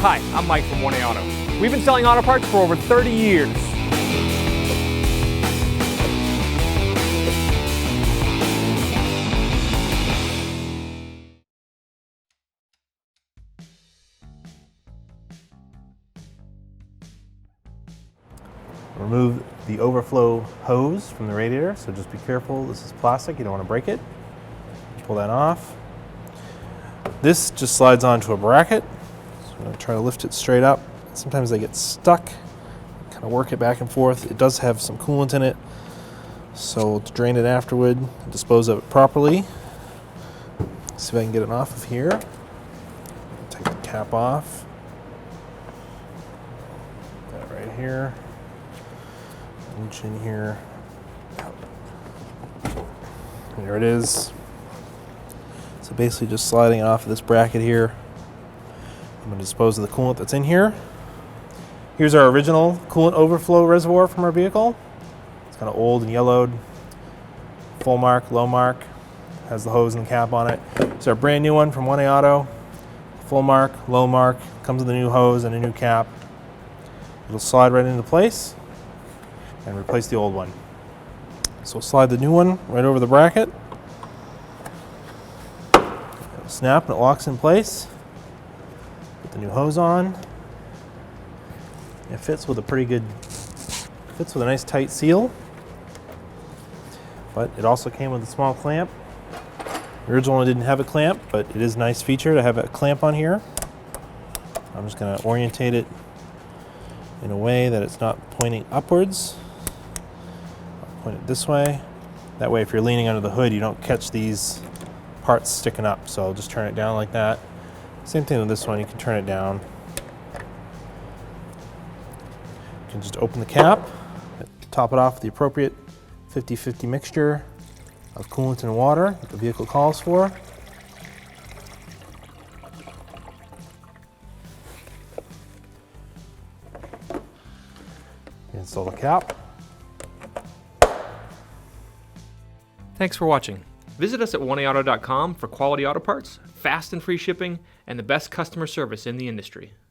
Hi, I'm Mike from 1A Auto. We've been selling auto parts for over 30 years. Remove the overflow hose from the radiator, so just be careful. This is plastic, you don't want to break it. Pull that off. This just slides onto a bracket. So I'm going to try to lift it straight up. Sometimes they get stuck. Kind of work it back and forth. It does have some coolant in it, so to drain it afterward, dispose of it properly. See if I can get it off of here. Take the cap off. That right here. Inch in here. There it is. So basically just sliding off of this bracket here. I'm going to dispose of the coolant that's in here. Here's our original coolant overflow reservoir from our vehicle. It's kind of old and yellowed. Full mark, low mark. Has the hose and the cap on it. It's our brand new one from 1A Auto. Full mark, low mark. Comes with a new hose and a new cap. It'll slide right into place and replace the old one. So we'll slide the new one right over the bracket. It'll snap and it locks in place. Put the new hose on. It fits with a nice tight seal. But it also came with a small clamp. The original one didn't have a clamp, but it is a nice feature to have a clamp on here. I'm just going to orientate it in a way that it's not pointing upwards. I'll point it this way. That way if you're leaning under the hood, you don't catch these parts sticking up. So I'll just turn it down like that. Same thing with this one, you can turn it down. You can just open the cap, top it off with the appropriate 50-50 mixture of coolant and water that the vehicle calls for. Install the cap. Thanks for watching. Visit us at 1AAuto.com for quality auto parts, fast and free shipping, and the best customer service in the industry.